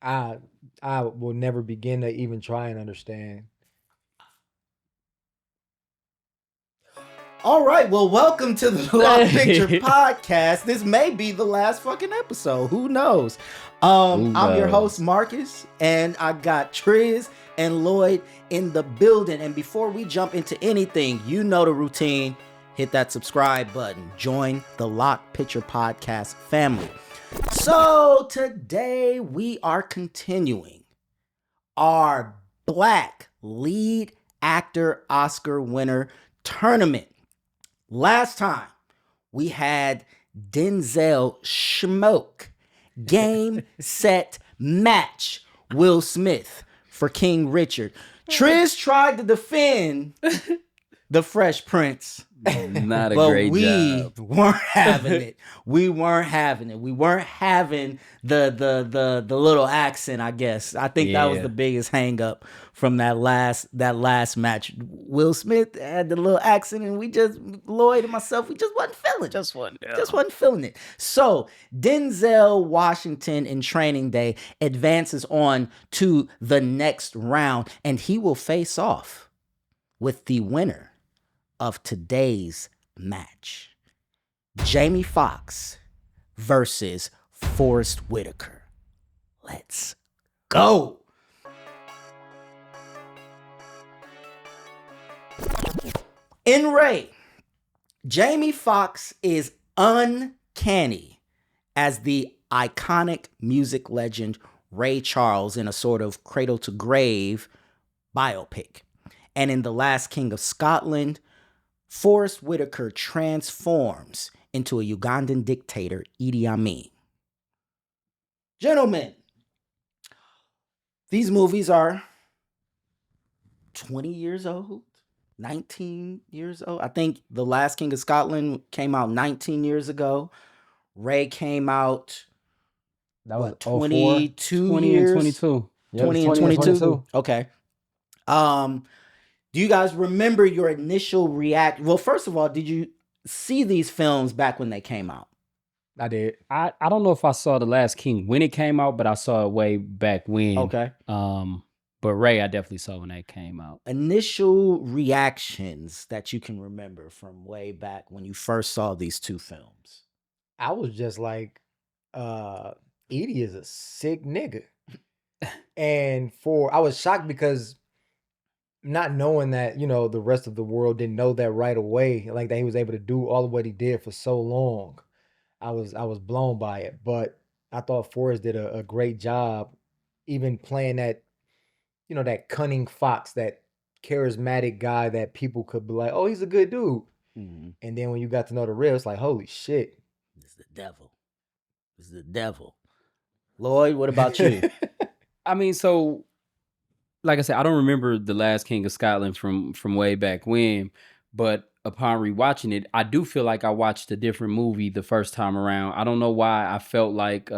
I I will never begin to even try and understand. All right, well, welcome to the Lock Picture Hey. Podcast. This may be the last fucking episode. Who knows? Who I'm your host, knows? Marques, and I got Triz and Lloyd in the building. And before we jump into anything, you know the routine. Hit that subscribe button. Join the Lock Picture Podcast family. So today we are continuing our Black Lead Actor Oscar winner tournament. Last time we had Denzel Schmoke, game, set, match, Will Smith for King Richard. Triz tried to defend the Fresh Prince, Not a but great we job. weren't having it. We weren't having it. We weren't having the little accent, I guess. I think that was Yeah. the biggest hang up from that last match. Will Smith had the little accent, and Lloyd and myself, we just wasn't feeling it. Just one. Just wasn't feeling it. So Denzel Washington in Training Day advances on to the next round, and he will face off with the winner of today's match, Jamie Foxx versus Forrest Whitaker. Let's go. In Ray, Jamie Foxx is uncanny as the iconic music legend Ray Charles in a sort of cradle to grave biopic. And in The Last King of Scotland, Forrest Whitaker transforms into a Ugandan dictator, Idi Amin. Gentlemen, these movies are 20 years old, 19 years old. I think The Last King of Scotland came out 19 years ago. Ray came out, That was what, 04. 22 20 years? and 22. Yep, 20 and 20 and 22? 22. Okay. Do you guys remember your initial react? Well, first of all, did you see these films back when they came out? I did. I don't know if I saw The Last King when it came out, but I saw it way back when. Okay. But Ray, I definitely saw when that came out. Initial reactions that you can remember from way back when you first saw these two films. I was just like, Edie is a sick nigga. And I was shocked because not knowing that, the rest of the world didn't know that right away, like that he was able to do all of what he did for so long. I was blown by it. But I thought Forrest did a great job, even playing that, that cunning fox, that charismatic guy that people could be like, oh, he's a good dude. Mhm. And then when you got to know the real, it's like, holy shit. This is the devil. This is the devil. Lloyd, what about you? I mean, so like I said, I don't remember The Last King of Scotland from way back when, but upon rewatching it, I do feel like I watched a different movie the first time around. I don't know why I felt like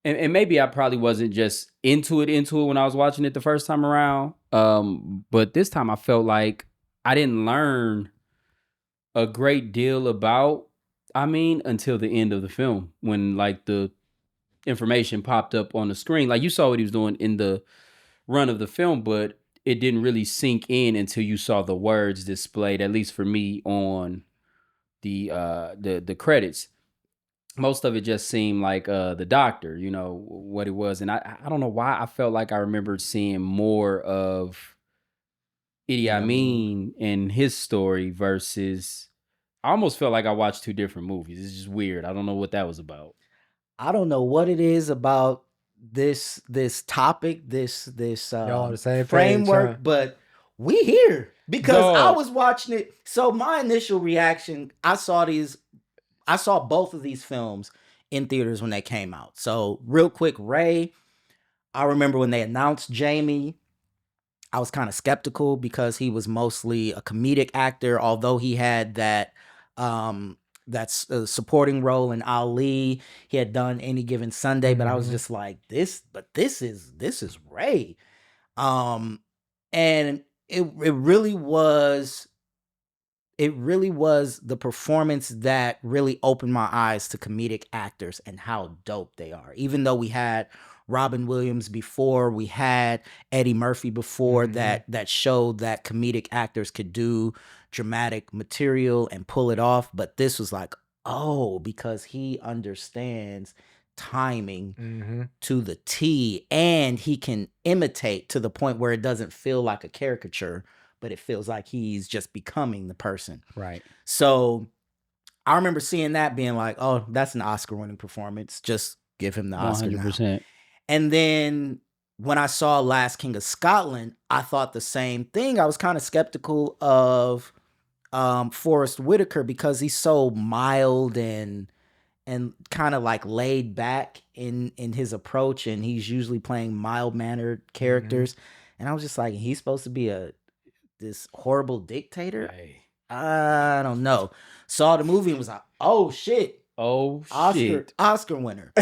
and maybe I probably wasn't just into it when I was watching it the first time around. But this time I felt like I didn't learn a great deal about until the end of the film, when like the information popped up on the screen. Like, you saw what he was doing in the run of the film, but it didn't really sink in until you saw the words displayed, at least for me, on the credits. Most of it just seemed like the doctor, what it was. And I don't know why I felt like I remembered seeing more of Idi Amin and his story versus, I almost felt like I watched two different movies. It's just weird. I don't know what that was about. I don't know what it is about this topic, this Y'all on the same page, framework, huh? but we here because I Dog. was watching it. So my initial reaction, I saw both of these films in theaters when they came out. So real quick, Ray, I remember when they announced Jamie, I was kind of skeptical because he was mostly a comedic actor, although he had that's a supporting role in Ali. He had done Any Given Sunday, but I was just like, this is Ray. And it really was it really was the performance that really opened my eyes to comedic actors and how dope they are. Even though we had Robin Williams before, we had Eddie Murphy before, that showed that comedic actors could do dramatic material and pull it off. But this was like, oh, because he understands timing to the T, and he can imitate to the point where it doesn't feel like a caricature, but it feels like he's just becoming the person. Right. So I remember seeing that being like, oh, that's an Oscar-winning performance. Just give him the Oscar now. 100%. And then when I saw Last King of Scotland, I thought the same thing. I was kind of skeptical of Forrest Whitaker because he's so mild and kind of like laid back in his approach, and he's usually playing mild-mannered characters. And I was just like, he's supposed to be this horrible dictator? Hey. I don't know. Saw the movie and was like, oh shit. Oh shit. Oscar winner.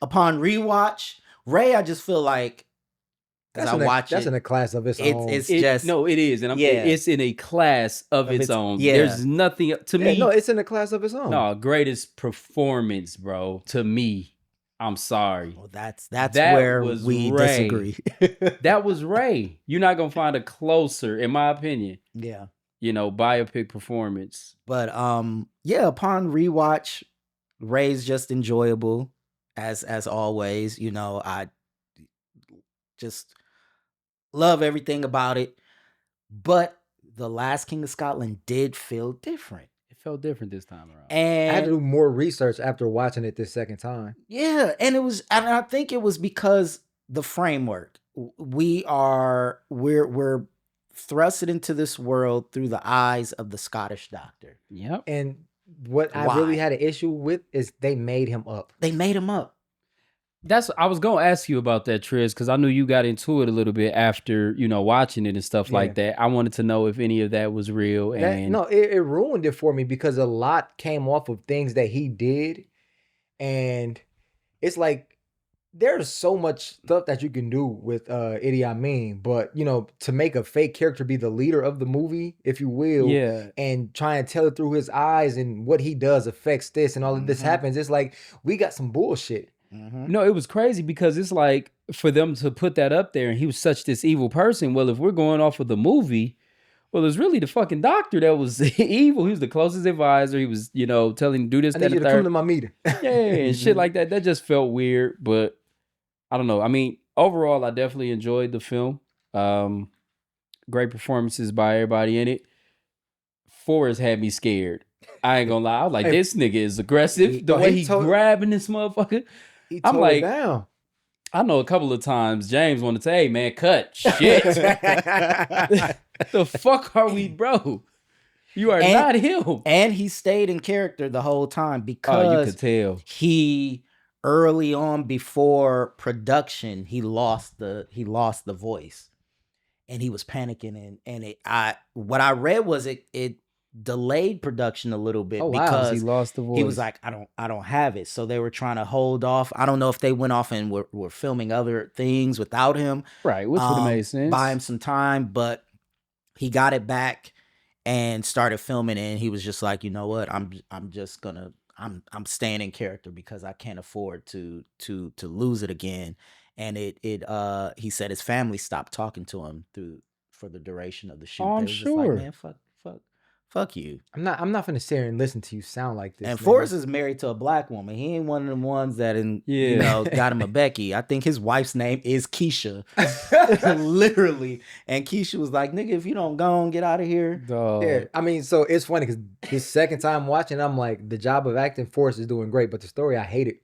Upon rewatch, Ray, I just feel like that's in a class of its own. It's just no, it is, and it's in a class of its own. Yeah. There's nothing to me. No, it's in a class of its own. No, greatest performance, bro. To me, I'm sorry. Well, that's where we disagree. That was Ray. You're not gonna find a closer, in my opinion. Yeah. Biopic performance. But yeah, upon rewatch, Ray's just enjoyable as always. I just love everything about it. But The Last King of Scotland did feel different. It felt different this time around. And I had to do more research after watching it this second time. Yeah, and I think it was because the framework. We're thrusted into this world through the eyes of the Scottish doctor. Yep. And what I really had an issue with is they made him up. They made him up. I was gonna ask you about that, Triz, because I knew you got into it a little bit after watching it and stuff like that. I wanted to know if any of that was real. It ruined it for me because a lot came off of things that he did, and it's like there's so much stuff that you can do with Idi Amin, but to make a fake character be the leader of the movie, if you will, and try and tell it through his eyes and what he does affects this and all of this happens. It's like we got some bullshit. No, it was crazy because it's like for them to put that up there and he was such this evil person. Well, if we're going off of the movie, well, it's really the fucking doctor that was evil. He was the closest advisor. He was, telling him to do this, I that, need you and to third. come to my meeting. And shit like that. That just felt weird, but I don't know. I mean, overall, I definitely enjoyed the film. Great performances by everybody in it. Forrest had me scared. I ain't gonna lie. I was like, this nigga is aggressive. The way he grabbing this motherfucker. I'm like, down. I know a couple of times James wanted to say, hey, man, cut. Shit. The fuck are we, bro? You are not him. And he stayed in character the whole time because you could tell. He early on before production, he lost the voice. And he was panicking and what I read was it delayed production a little bit because he lost the voice. He was like, I don't have it. So they were trying to hold off. I don't know if they went off and were filming other things without him. Right, which would have made sense. Buy him some time, but he got it back and started filming it, and he was just like, you know what, I'm staying in character because I can't afford to lose it again. And he said his family stopped talking to him for the duration of the shoot. I'm They was sure. just like, man, fuck you. I'm not gonna sit here and listen to you sound like this. And Forrest is married to a black woman. He ain't one of them ones that got him a Becky. I think his wife's name is Keisha. Literally. And Keisha was like, nigga, if you don't go and get out of here. Yeah. I mean, so it's funny because his second time watching, I'm like, the job of acting Forrest is doing great, but the story I hate it.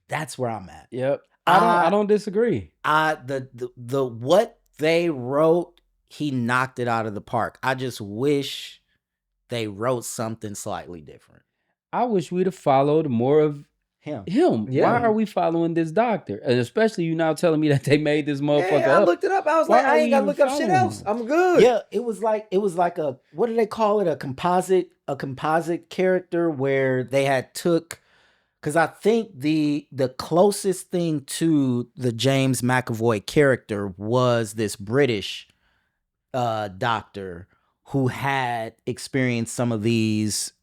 That's where I'm at. Yep. I don't disagree. The what they wrote, he knocked it out of the park. I just wish they wrote something slightly different. I wish we'd have followed more of him. Yeah. Why are we following this doctor? And especially you now telling me that they made this motherfucker I up. looked it up. I was like, I ain't gotta look up shit else. I'm good. Yeah, it was like a, what do they call it? A composite character where they had took, because I think the closest thing to the James McAvoy character was this British doctor who had experienced some of these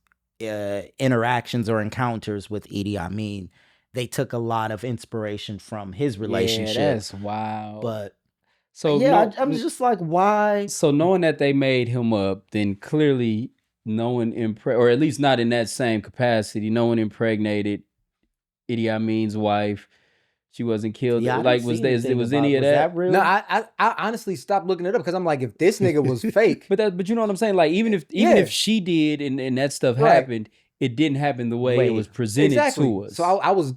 interactions or encounters with Idi Amin, they took a lot of inspiration from his relationship. Yeah, that's wild. But so yeah, I'm just like, why? So knowing that they made him up, then clearly no one or at least not in that same capacity, no one impregnated Idi Amin's wife. She wasn't killed. Yeah, I like, didn't was see there? anything Was about- any of was that? real? No, I honestly stopped looking it up because I'm like, if this nigga was fake, But you know what I'm saying? Like, even if she did and that stuff Right. happened, it didn't happen the way it was presented exactly. to us. So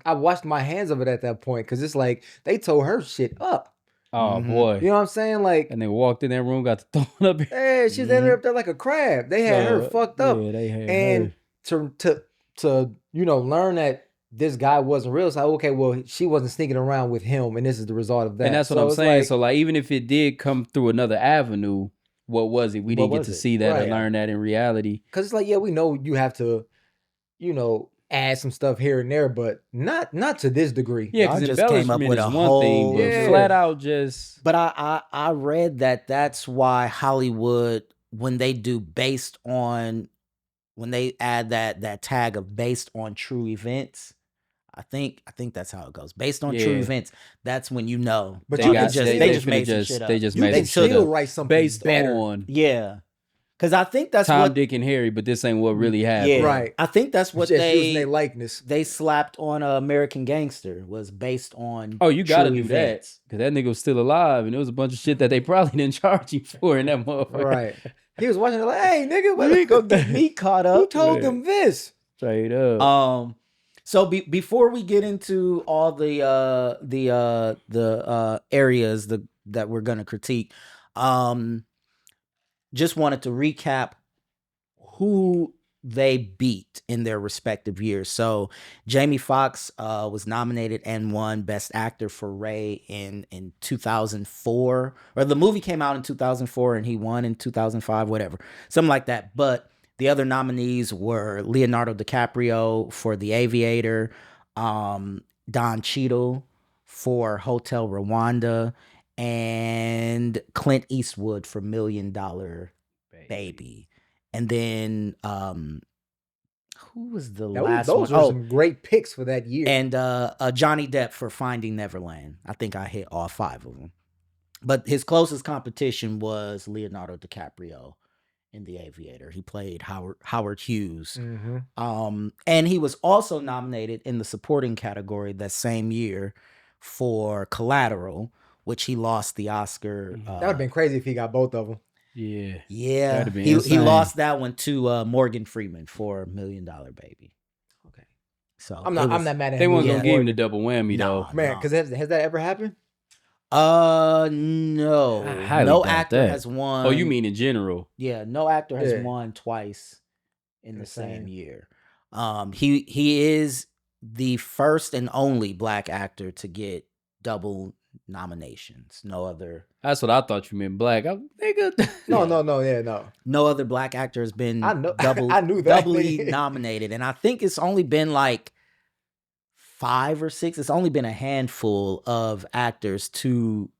I washed my hands of it at that point because it's like they tore her shit up. Oh boy. You know what I'm saying? Like, And they walked in that room, got to throwing up. hey, she's ended up there like a crab. They had her fucked up. Yeah, they had And to learn that this guy wasn't real, it's like, okay, well, she wasn't sneaking around with him, and this is the result of that. And that's what I'm saying. So like, even if it did come through another avenue, what was it? We didn't get to see that and learn that in reality. Because it's like, yeah, we know you have to, add some stuff here and there, but not to this degree. Yeah, because just came up with a one whole thing, but flat out just. But I read that's why Hollywood, when they add that tag of based on true events, I think that's how it goes. Based on true events, that's when you know. But they just made some shit up. They just you made can some shit still up. write something based better. on because I think that's Tom, what Dick, and Harry, but this ain't what really happened. Yeah, right. I think that's what Just using they their likeness. They slapped on American Gangster was based on. Oh, you gotta true do events. that because that nigga was still alive, and there was a bunch of shit that they probably didn't charge him for in that motherfucker. Right. He was watching it like, hey, nigga, You ain't gonna get me caught up. who told them this? Straight up. So before we get into all the areas that we're gonna critique, just wanted to recap who they beat in their respective years. So Jamie Foxx was nominated and won Best Actor for Ray in 2004, or the movie came out in 2004 and he won in 2005, whatever, something like that. But the other nominees were Leonardo DiCaprio for The Aviator, Don Cheadle for Hotel Rwanda, and Clint Eastwood for $1 Million Baby. And then who was the last those one? were some great picks for that year. And Johnny Depp for Finding Neverland. I think I hit all 5 of them. But his closest competition was Leonardo DiCaprio in The Aviator. He played Howard Hughes. And he was also nominated in the supporting category that same year for Collateral, which he lost the Oscar. That would have been crazy if he got both of them. Yeah. He lost that one to Morgan Freeman for $1 Million Baby. Okay. So I'm not mad at him. They weren't gonna give him the double whammy though. Man, because has that ever happened? No. No actor has won. Oh, you mean in general? Yeah, no actor has won twice in the same year. He is the first and only black actor to get double nominations. No other. That's what I thought you meant, black. Nigga. No. No other black actor has been I knew that. doubly nominated, and I think it's only been like 5 or 6. It's only been a handful of actors to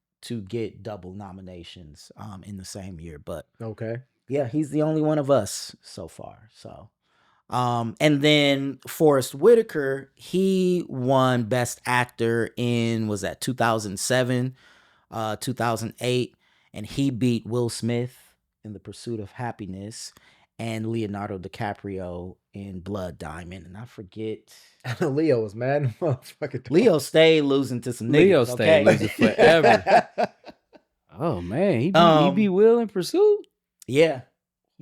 get double nominations in the same year. But okay, yeah, he's the only one of us so far. So, and then Forrest Whitaker, he won Best Actor in 2007, 2008, and he beat Will Smith in The Pursuit of Happiness and Leonardo DiCaprio in Blood Diamond. And I forget. I know Leo was mad. Leo stayed losing to some niggas. Leo stayed losing forever. Oh man, he beat Will in Pursuit. Yeah.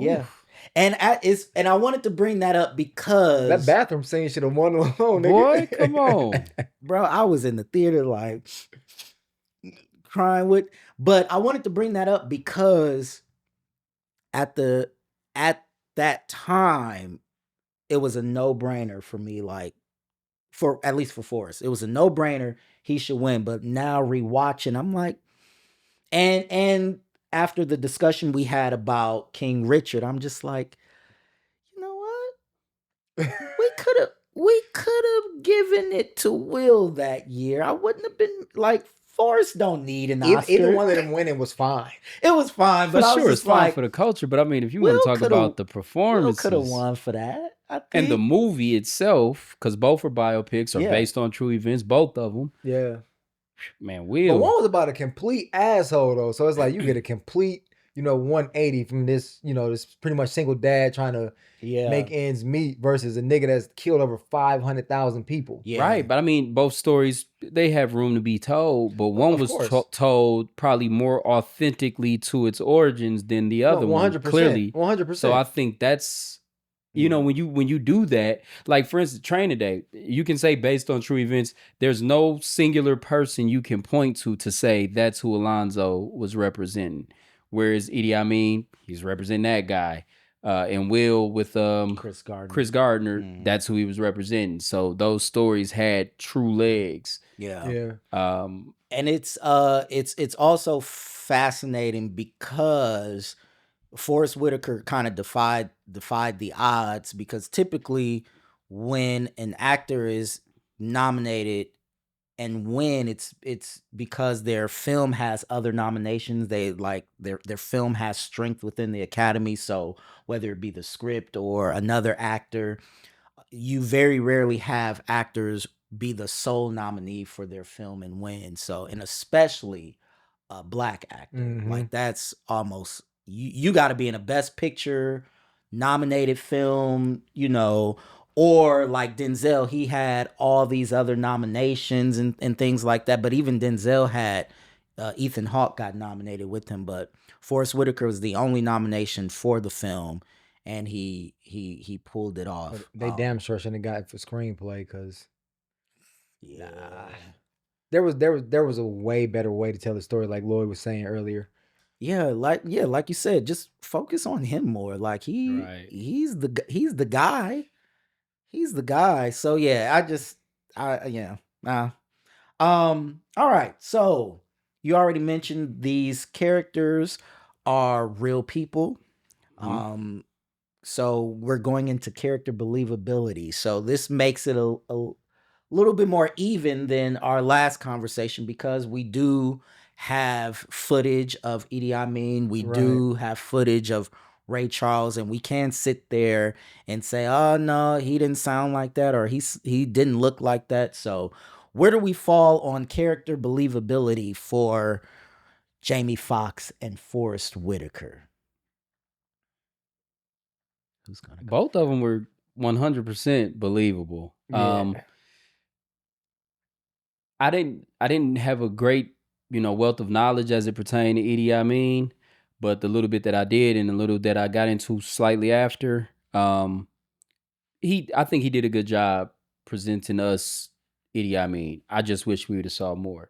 Oof. And I wanted to bring that up because that bathroom scene should have won alone. Boy, come on, bro. I was in the theater like crying with, but I wanted to bring that up because at that time, it was a no-brainer for me, like at least for Forrest. It was a no-brainer. He should win. But now rewatching, I'm like, and after the discussion we had about King Richard, I'm just like, you know what? we could have given it to Will that year. I wouldn't have been like Forrest don't need an Either Oscar. one of them winning was fine. It was fine, but For I was sure, just it's fine like, for the culture, but I mean, if you want Will to talk coulda- about the Will performances could have won for that. I think. and the movie itself, because both are biopics or Yeah. based on true events, both of them. Yeah. Man, But Will. one was about a complete asshole though. So it's like you get a complete, 180 from this, this pretty much single dad trying to make ends meet versus a nigga that's killed over 500,000 people. Yeah. Right, but I mean, both stories, they have room to be told, but one Of was course. told probably more authentically to its origins than the other one, 100%. clearly. 100%. So I think that's, when you do that, like for instance, Training Day, you can say based on true events, there's no singular person you can point to say that's who Alonzo was representing. Whereas Idi Amin, he's representing that guy. And Will with Chris Gardner, that's who he was representing. So those stories had true legs. Yeah. And it's also fascinating because Forrest Whitaker kind of defied the odds, because typically when an actor is nominated and win, it's because their film has other nominations. They like their film has strength within the Academy. So whether it be the script or another actor, you very rarely have actors be the sole nominee for their film and win. So, and especially a black actor, like that's almost, you got to be in a Best Picture nominated film, or like Denzel, he had all these other nominations and things like that. But even Denzel had Ethan Hawke got nominated with him, but Forrest Whitaker was the only nomination for the film, and he pulled it off. But they damn sure shouldn't have got it for screenplay, because yeah, there was a way better way to tell the story, like Lloyd was saying earlier. like you said, just focus on him more. Like he's the guy. He's the guy. So yeah, all right. So you already mentioned these characters are real people. So we're going into character believability. So this makes it a little bit more even than our last conversation, because we do have footage of Idi Amin. We do have footage of Ray Charles, and we can sit there and say, oh no, he didn't sound like that, or he didn't look like that. So where do we fall on character believability for Jamie Foxx and Forrest Whitaker? Who's gonna go? Both of them were 100% believable. Yeah. I didn't have a great, wealth of knowledge as it pertained to Idi Amin, but the little bit that I did and the little that I got into slightly after, I think he did a good job presenting us Idi Amin. I just wish we would have saw more.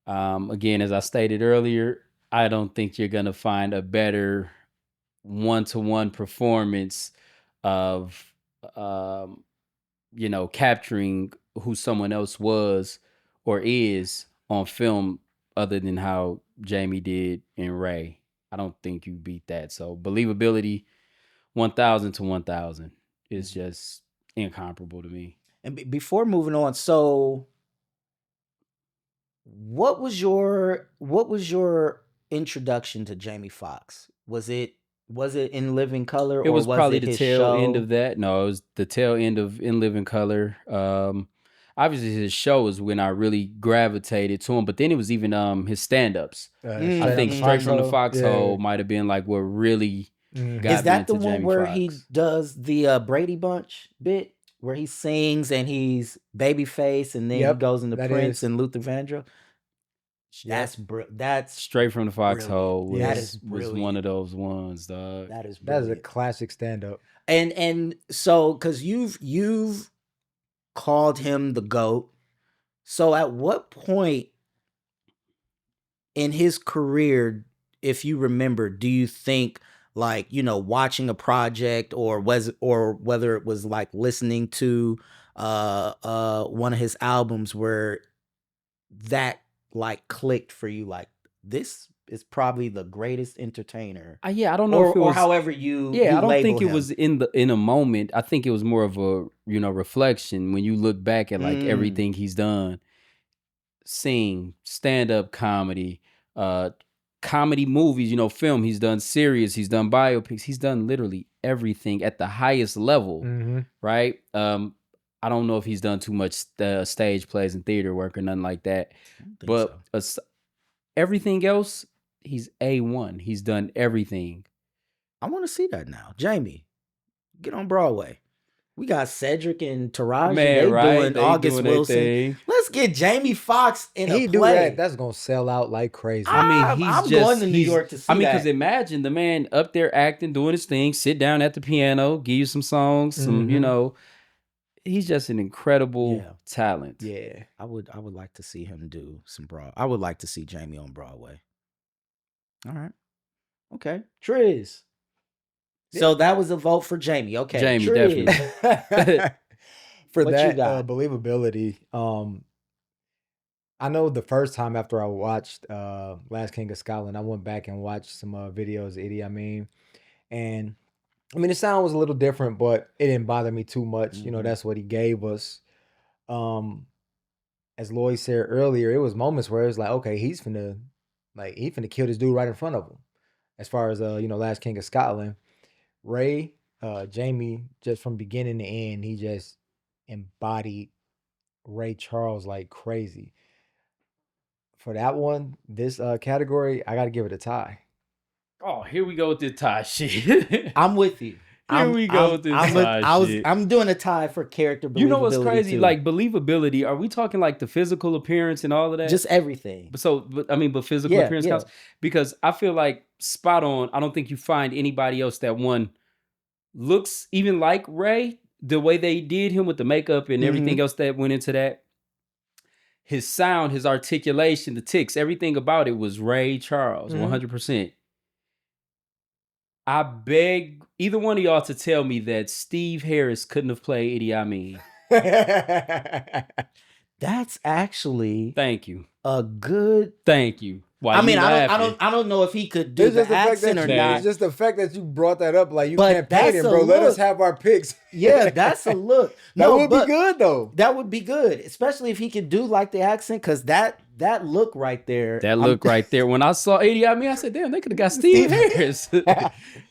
Again, as I stated earlier, I don't think you're gonna find a better one-to-one performance of capturing who someone else was or is on film other than how Jamie did in Ray. I don't think you beat that. So believability 1,000 to 1,000 is just incomparable to me. And before moving on, so what was your introduction to Jamie Foxx? Was it In Living Color? It or was probably it the his tail end show? of that. No, it was the tail end of In Living Color. Obviously his show is when I really gravitated to him, but then it was even his stand-ups. I think Straight from the Foxhole might have been like what really got me Is that the into one Jamie where Foxx. he does the Brady Bunch bit, where he sings and he's Babyface, and then he goes into Prince and Luther Vandross? That's Straight from the Foxhole was, That is was one of those ones, dog. That is That is a classic stand-up. And so, because you've called him the GOAT, so at what point in his career, if you remember, do you think, like, watching a project, or whether it was like listening to one of his albums, where that like clicked for you, like, this is probably the greatest entertainer? I don't know if it was, or however you I don't label think it him. was in a moment. I think it was more of a reflection when you look back at like everything he's done. sing, stand-up comedy, comedy movies, film. He's done series, he's done biopics, he's done literally everything at the highest level, right? I don't know if he's done too much stage plays and theater work or nothing like that, but everything else, he's A1. He's done everything. I want to see that now. Jamie, get on Broadway. We got Cedric and Taraji. They doing August Wilson. Let's get Jamie Foxx in a play. Do that. That's gonna sell out like crazy. I mean, I'm going to New York to see that. because imagine the man up there acting, doing his thing, sit down at the piano, give you some songs, he's just an incredible talent. Yeah, I would like to see him do some I would like to see Jamie on Broadway. All right, okay, Triz. So that was a vote for Jamie. Okay, Jamie, Triz. definitely. For what that believability, I know the first time after I watched Last King of Scotland, I went back and watched some videos of Idi Amin, and I mean the sound was a little different, but it didn't bother me too much. That's what he gave us. As Lloyd said earlier, it was moments where it was like, okay, he's finna kill this dude right in front of him. As far as Last King of Scotland. Ray, Jamie, just from beginning to end, he just embodied Ray Charles like crazy. For that one, this category, I got to give it a tie. Oh, here we go with the tie shit. I'm with you. Here we go with this tie shit. I'm doing a tie for character believability. You know what's crazy? Too. Like believability, are we talking like the physical appearance and all of that? Just everything. But physical appearance counts? Because I feel like spot on, I don't think you find anybody else that looks even like Ray, the way they did him with the makeup and everything else that went into that. His sound, his articulation, the tics, everything about it was Ray Charles, 100%. I beg either one of y'all to tell me that Steve Harris couldn't have played Idi Amin. That's actually thank you. A good thank you. Why I mean, I don't know if he could do the accent or not. It's just the fact that you brought that up, like you can't paint him, bro. Let us have our picks. Yeah, that's a look. That would be good though. That would be good, especially if he could do like the accent, because that look right there. That look right there. When I saw Idi Amin, I said, "Damn, they could have got Steve Harris.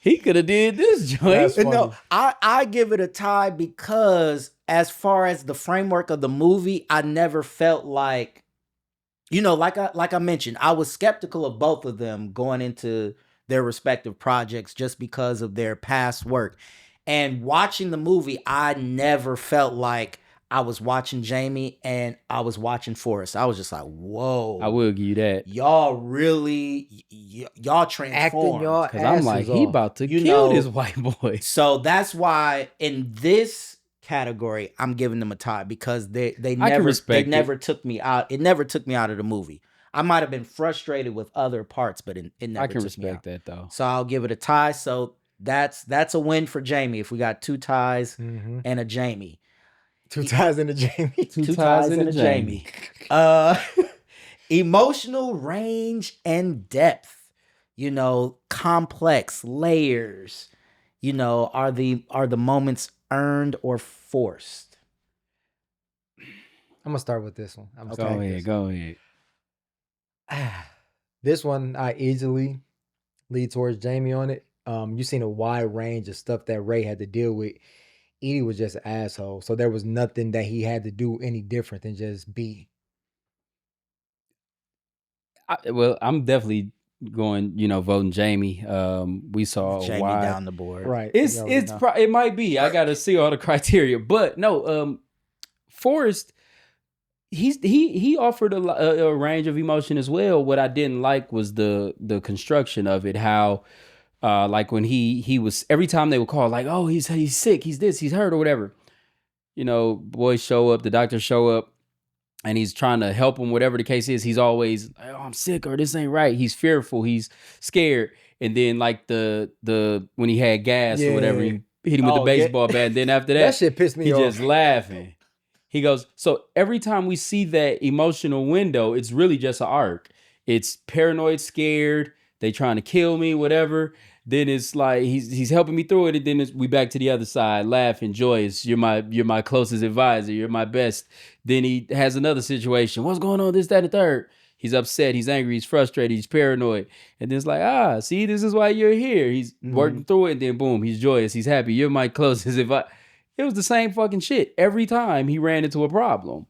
He could have did this joint." No, I give it a tie because as far as the framework of the movie, I never felt like. Like I mentioned, I was skeptical of both of them going into their respective projects just because of their past work. And watching the movie, I never felt like I was watching Jamie and I was watching Forrest. I was just like, whoa. I will give you that. Y'all really, y'all transformed. Because I'm like, he about to kill this white boy. So that's why in this category, I'm giving them a tie because they never took me out. It never took me out of the movie. I might have been frustrated with other parts, but it never. I can took me out. respect that though. So I'll give it a tie. So that's a win for Jamie. If we got two ties and a Jamie, two ties and a Jamie, two ties and a Jamie. Emotional range and depth. Complex layers. Are the moments earned or forced? I'm gonna start with this one. Go ahead. This one I easily lead towards Jamie on it. You seen a wide range of stuff that Ray had to deal with. Edie was just an asshole, so there was nothing that he had to do any different than just be. I'm definitely going, voting Jamie. We saw Jamie down the board, right? It might be. I got to see all the criteria, but no. Forrest, he offered a range of emotion as well. What I didn't like was the construction of it. How, like when he was every time they would call, like, oh, he's sick, he's this, he's hurt, or whatever. Boys show up, the doctors show up. And he's trying to help him, whatever the case is. He's always, oh, I'm sick or this ain't right. He's fearful. He's scared. And then like the when he had gas or whatever, he hit him with the baseball bat. And then after that shit pissed me off. He's just laughing. He goes, so every time we see that emotional window, it's really just an arc. It's paranoid, scared. They trying to kill me, whatever. Then it's like he's helping me through it, and then we back to the other side, laughing, joyous. You're my closest advisor. You're my best. Then he has another situation. What's going on? This, that, and the third. He's upset. He's angry. He's frustrated. He's paranoid. And then it's like, see, this is why you're here. He's working through it, and then boom, he's joyous. He's happy. You're my closest advisor. It was the same fucking shit every time he ran into a problem.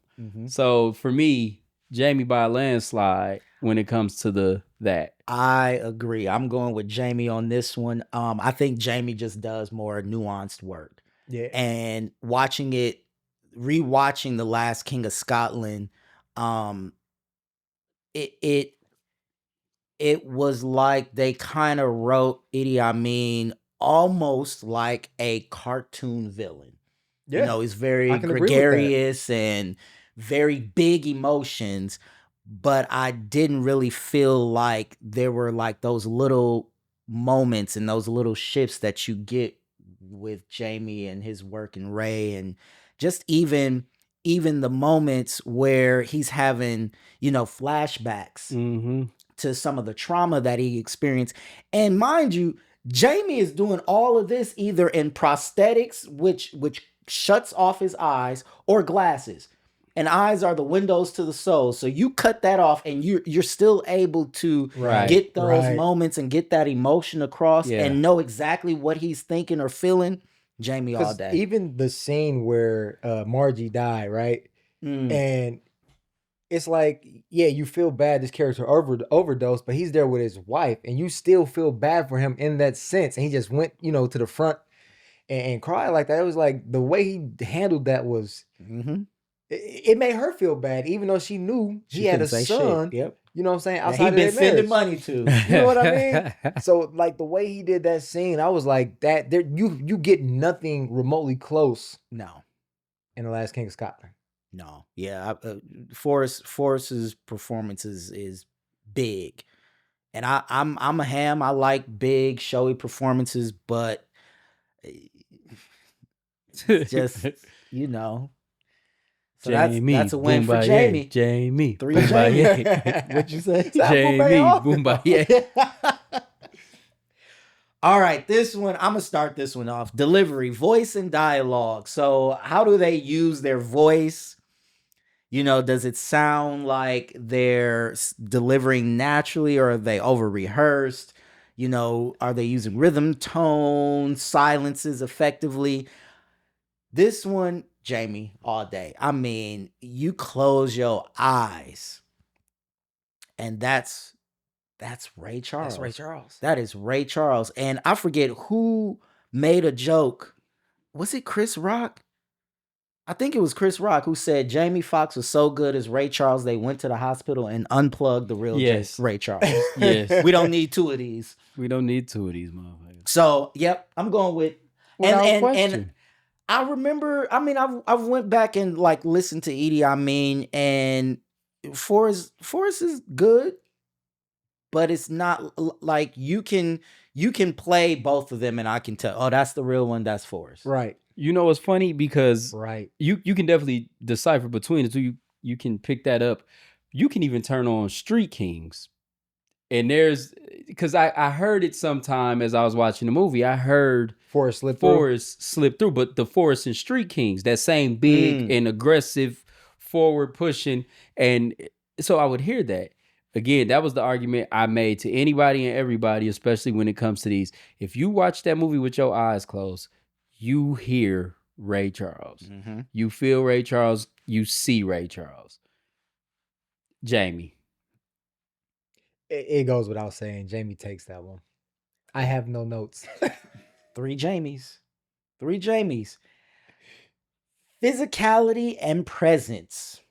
So for me, Jamie by a landslide when it comes to that. I agree. I'm going with Jamie on this one. I think Jamie just does more nuanced work. Yeah. And rewatching The Last King of Scotland, it was like they kind of wrote Idi Amin almost like a cartoon villain. Yeah. You know, he's very I can agree with that. gregarious and very big emotions, but I didn't really feel like there were like those little moments and those little shifts that you get with Jamie and his work and Ray, and just even the moments where he's having, flashbacks to some of the trauma that he experienced. And mind you, Jamie is doing all of this either in prosthetics, which shuts off his eyes, or glasses. And eyes are the windows to the soul. So you cut that off and you're still able to get those moments and get that emotion across and know exactly what he's thinking or feeling. Jamie all day. Even the scene where Margie died, right? And it's like, yeah, you feel bad this character overdosed, but he's there with his wife and you still feel bad for him in that sense. And he just went, to the front and cried like that. It was like the way he handled that was... It made her feel bad, even though she knew he had a son. Yep. You know what I'm saying? Outside he been sending money to. You know what I mean? So like the way he did that scene, I was like, that there you get nothing remotely close. No. In The Last King of Scotland. No. Yeah. Forrest's performance is big, and I'm a ham. I like big, showy performances, but just So Jamie, that's a win for Jamie. Jamie. 3 Jamie. What'd you say? Jamie, Boomba. All right, this one, I'm going to start this one off. Delivery, voice and dialogue. So how do they use their voice? Does it sound like they're delivering naturally, or are they over-rehearsed? Are they using rhythm, tone, silences effectively? This one... Jamie all day. I mean, you close your eyes and that's Ray Charles. That's Ray Charles. That is Ray Charles. And I forget who made a joke. Was it Chris Rock? I think it was Chris Rock who said Jamie Foxx was so good as Ray Charles, they went to the hospital and unplugged the real Ray Charles. Yes. We don't need 2 of these. We don't need 2 of these motherfuckers. So, yep, I'm going with... And I remember, I've went back and like listened to Idi Amin, and Forrest is good, but it's not like you can play both of them and I can tell, oh, that's the real one, that's Forrest. Right. It's funny because you can definitely decipher between the two. You can pick that up. You can even turn on Street Kings. And because I heard it sometime as I was watching the movie, I heard Forrest slip through, but the Forrest and Street Kings, that same big and aggressive, forward pushing. And so I would hear that. Again, that was the argument I made to anybody and everybody, especially when it comes to these. If you watch that movie with your eyes closed, you hear Ray Charles. You feel Ray Charles. You see Ray Charles. Jamie. It goes without saying, Jamie takes that one. I have no notes. 3 Jamies. 3 Jamies. Physicality and presence.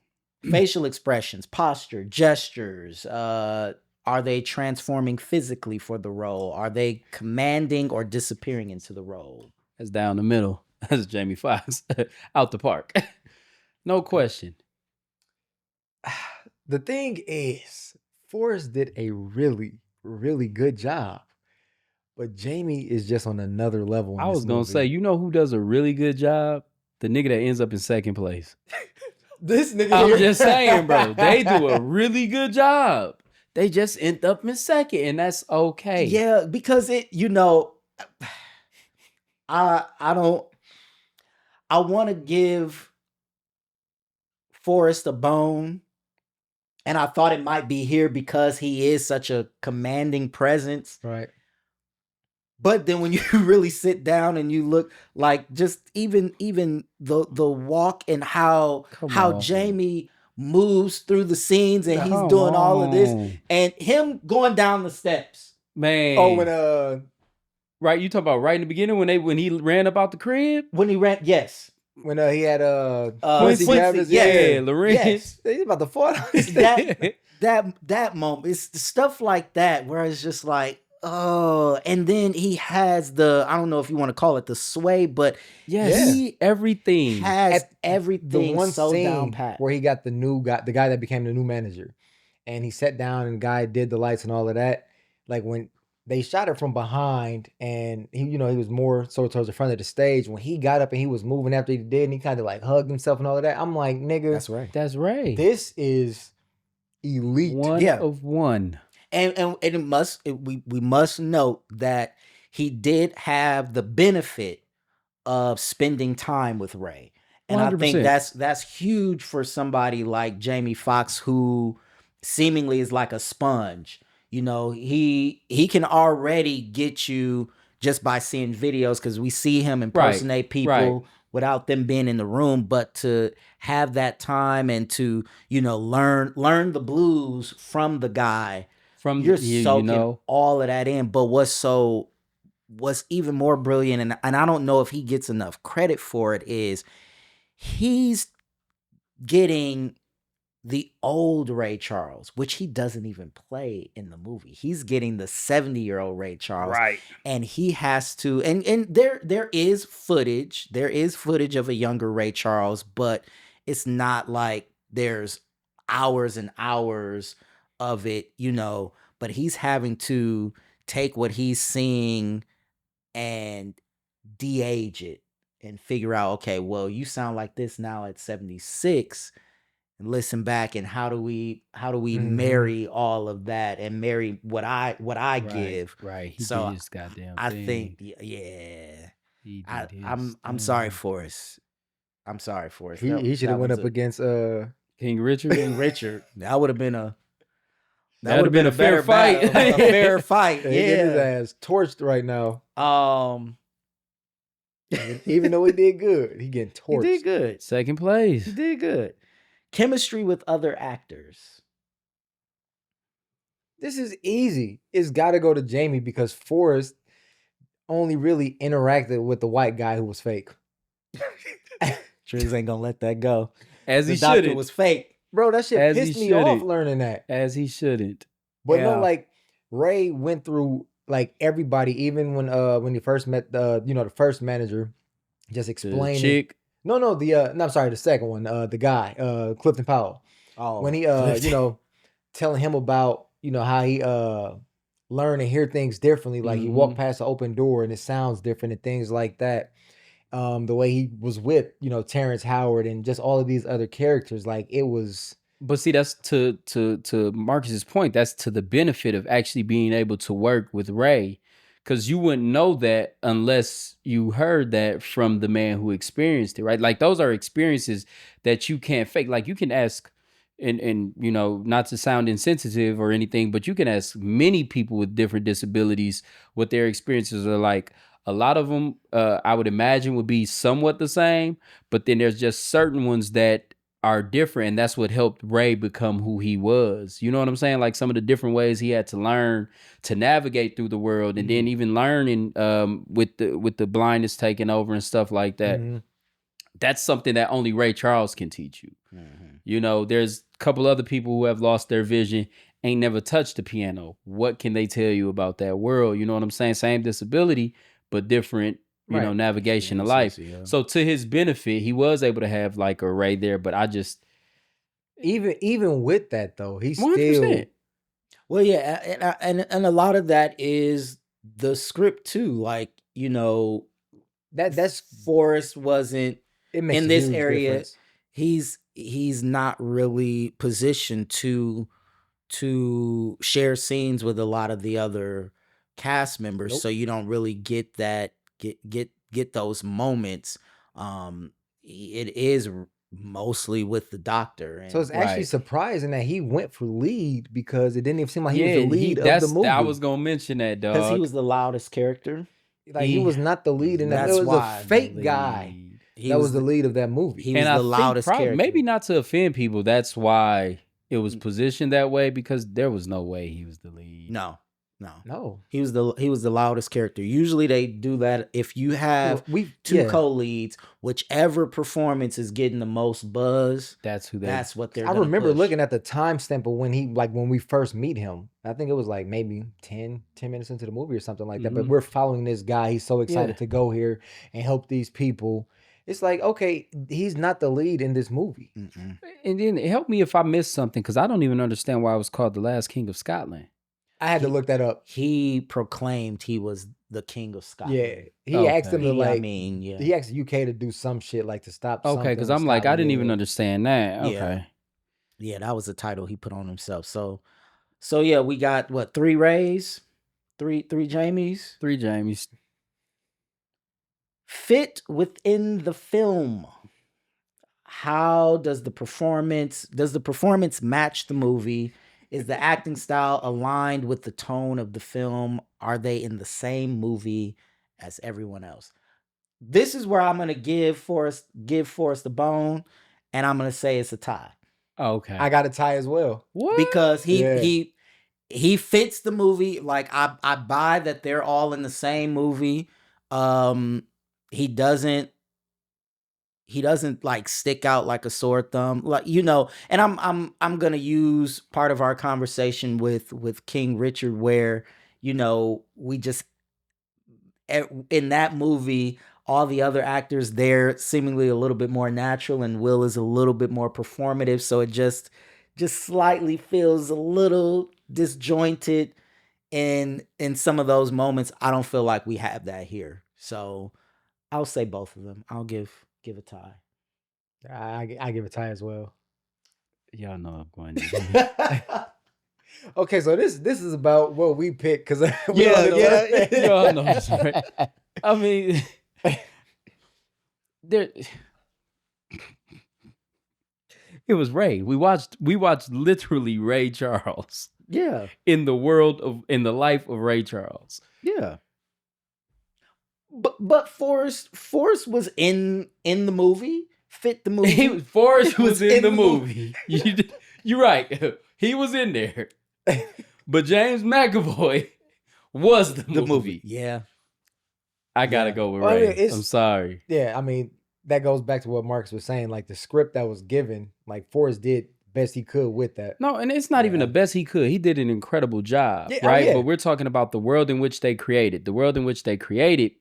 Facial expressions, posture, gestures. Are they transforming physically for the role? Are they commanding or disappearing into the role? That's down the middle. That's Jamie Foxx. Out the park. No question. The thing is, Forrest did a really, really good job. But Jamie is just on another level. I was going to say, who does a really good job? The nigga that ends up in second place. This nigga I'm just saying, bro. They do a really good job. they just end up in second, and that's okay. Yeah, because I don't. I want to give Forrest a bone, and I thought it might be here because he is such a commanding presence. Right. But then when you really sit down and you look, like, just even the walk and how on. Jamie moves through the scenes and he's Come doing all of this, on. and him going down the steps. Man. Oh, when right, you talking about right in the beginning when he ran up out the crib? When he ran, yes. when he had Quincy, Gavins, yes. Lorenz. Yes. he's about to fall out. that moment, it's the stuff like that where it's just like, oh, and then he has I don't know if you want to call it the sway, but yes, he everything has the everything one so scene down pat. where he got the guy that became the new manager, and he sat down and the guy did the lights and all of that. Like when they shot it from behind, and he was more so towards the front of the stage. When he got up and he was moving after he did, and he kind of like hugged himself and all of that. I'm like, nigga, That's right. This is elite. One of one. And we must note that he did have the benefit of spending time with Ray. And 100%. I think that's huge for somebody like Jamie Foxx, who seemingly is like a sponge. He can already get you just by seeing videos, because we see him impersonate people without them being in the room, but to have that time and to learn the blues from the guy. You're soaking all of that in. But what's even more brilliant, and I don't know if he gets enough credit for it, is he's getting the old Ray Charles, which he doesn't even play in the movie. He's getting the 70-year-old Ray Charles. Right. And he has to, and there is footage. There is footage of a younger Ray Charles, but it's not like there's hours and hours of it, but he's having to take what he's seeing and de-age it and figure out, okay, well, you sound like this now at 76, and listen back, and how do we marry all of that and marry what I give. Right. He so did his goddamn I thing. think, I'm sorry, Forrest. I'm sorry, Forrest. He should have went up against King Richard. That would have been a fair fight. A fair fight. He get his ass torched right now. Even though he did good, he getting torched. He did good. Second place. He did good. Chemistry with other actors. This is easy. It's got to go to Jamie, because Forrest only really interacted with the white guy who was fake. Triz ain't gonna let that go. As he should. The doctor shouldn't. was fake. Bro, that shit pissed me off learning that. As he shouldn't. But no, like Ray went through like everybody, even when he first met the first manager, just explaining. The chick. No, I'm sorry, the second one, the guy, Clifton Powell. Oh, when he telling him about how he learn and hear things differently, like he walked past the open door and it sounds different and things like that. The way he was with Terrence Howard and just all of these other characters, like it was. But see, that's to Marcus's point. That's to the benefit of actually being able to work with Ray, because you wouldn't know that unless you heard that from the man who experienced it, right? Like those are experiences that you can't fake. Like you can ask, and not to sound insensitive or anything, but you can ask many people with different disabilities what their experiences are like. A lot of them, I would imagine, would be somewhat the same, but then there's just certain ones that are different, and that's what helped Ray become who he was. You know what I'm saying? Like some of the different ways he had to learn to navigate through the world, and then even learning with the blindness taking over and stuff like that. That's something that only Ray Charles can teach you. There's a couple other people who have lost their vision, ain't never touched the piano. What can they tell you about that world? You know what I'm saying? Same disability, but different, navigation of life. Yeah. So to his benefit, he was able to have like a Ray there, but I just even with that though, he's 100%. Still. Well, yeah, and a lot of that is the script too. Like that's Forrest wasn't in this area. Difference. He's not really positioned to to share scenes with a lot of the other cast members, Nope. so you don't really get that get those moments. It is mostly with the doctor, and So it's actually Right. surprising that he went for lead because it didn't even seem like he was Yeah, the lead of the movie. I was gonna mention that, because he dog. was the loudest character. Like he was not the lead in that. That's It was why a the fake guy He that was the lead of that movie. He was And I the think loudest character. maybe not to offend people. That's why it was positioned that way, because there was no way he was the lead. No. No, He was the loudest character. Usually they do that if you have two yeah. co-leads, whichever performance is getting the most buzz. That's who. That's what they're. I gonna remember push. looking at the timestamp of when we first meet him. I think it was like maybe 10 minutes into the movie or something like that. But we're following this guy. He's so excited to go here and help these people. It's like, okay, he's not the lead in this movie. Mm-mm. And then help me if I missed something, because I don't even understand why it was called The Last King of Scotland. I had to look that up. He proclaimed he was the king of Scotland. Yeah, he asked him to He asked the UK to do some shit like to stop. Okay, because something I'm in like, I didn't Scotland. even understand that. Yeah. Okay. Yeah, that was the title he put on himself. So yeah, we got what, 3 Rays, three Jamies. 3 Jamies. Fit within the film. How does the performance match the movie? Is the acting style aligned with the tone of the film? Are they in the same movie as everyone else? This is where I'm gonna give Forrest the bone, and I'm gonna say it's a tie. Okay. I got a tie as well. What? Because Yeah. he fits the movie. Like I buy that they're all in the same movie. He doesn't like stick out like a sore thumb, like, you know. And I'm gonna use part of our conversation with King Richard, where, you know, we just, in that movie, all the other actors, they're seemingly a little bit more natural, and Will is a little bit more performative, so it just slightly feels a little disjointed in some of those moments. I don't feel like we have that here, so I'll say both of them. I'll give a tie. I give a tie as well. Y'all know I'm going to. Okay, so this is about what we pick, because Y'all know this, right? I mean, there. It was Ray. We watched literally Ray Charles. Yeah. In the life of Ray Charles. Yeah. But Forrest was in the movie, fit the movie. Forrest was in the movie. You're right. He was in there. But James McAvoy was the movie. Yeah. I gotta go with Ray. I mean, I'm sorry. Yeah, I mean, that goes back to what Marques was saying. Like the script that was given, like Forrest did best he could with that. No, and it's not even the best he could. He did an incredible job, Yeah, right? yeah. But we're talking about the world in which they created. The world in which they created,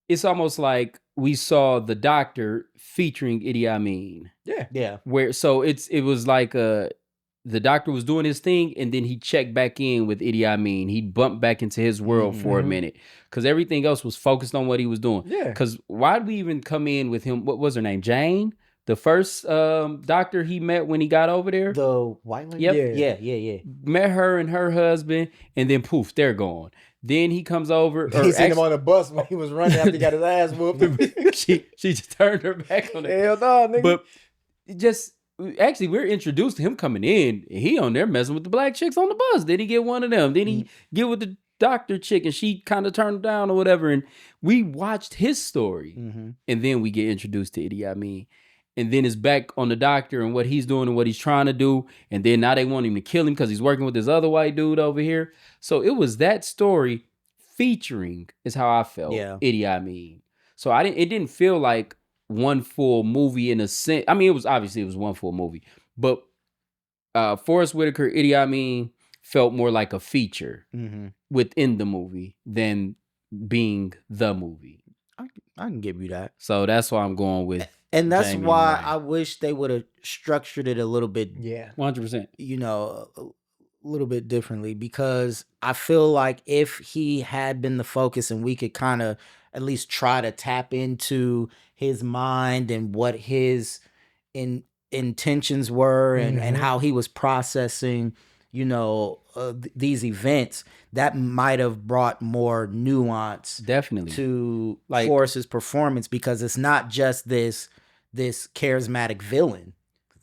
it's almost like we saw The Doctor featuring Idi Amin. Yeah. Yeah. It was like the Doctor was doing his thing, and then he checked back in with Idi Amin. He bumped back into his world for a minute, because everything else was focused on what he was doing. Yeah. Because why'd we even come in with him? What was her name? Jane? The first doctor he met when he got over there? The white lady? Yep. Yeah. Met her and her husband, and then poof, they're gone. Then he comes over. He seen him on the bus when he was running after he got his ass whooped. she just turned her back on it. Hell no, nigga. But actually, we're introduced to him coming in. He on there messing with the black chicks on the bus. Then he get one of them. Then he get with the doctor chick, and she kind of turned him down or whatever. And we watched his story. And then we get introduced to Idi Amin. And then it's back on the doctor and what he's doing and what he's trying to do. And then now they want him to kill him because he's working with this other white dude over here. So it was that story featuring, is how I felt, Idi Amin. So it didn't feel like one full movie in a sense. I mean, it was one full movie. But Forrest Whitaker, Idi Amin felt more like a feature within the movie than being the movie. I can give you that. So that's why I'm going with. And that's Jamie why Ray. I wish they would have structured it a little bit, 100%. you know, a little bit differently, because I feel like if he had been the focus and we could kind of at least try to tap into his mind and what his intentions were and how he was processing these events, that might have brought more nuance Definitely. to Like- Forrest's performance, because it's not just this charismatic villain.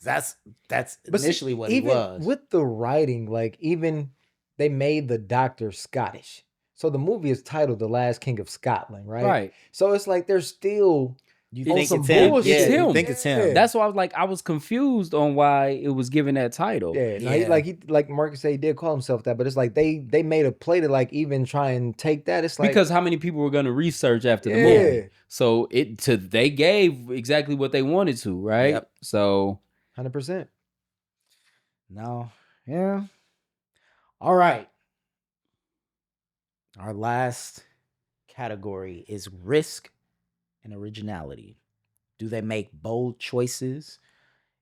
That's But see, initially what he even was. with the writing, like even they made the doctor Scottish. So the movie is titled The Last King of Scotland, right? Right. So it's like there's still You on think some it's him? bullshit. Yeah, It's you him. think it's Yeah. him. That's why I was confused on why it was given that title. Yeah, no, Yeah. like Marcus said, he did call himself that, but it's like they made a play to like even try and take that. It's like Because how many people were going to research after the Yeah. movie? So they gave exactly what they wanted to, right? Yep. So 100%. No. Yeah. All right. Our last category is risk and originality. Do they make bold choices?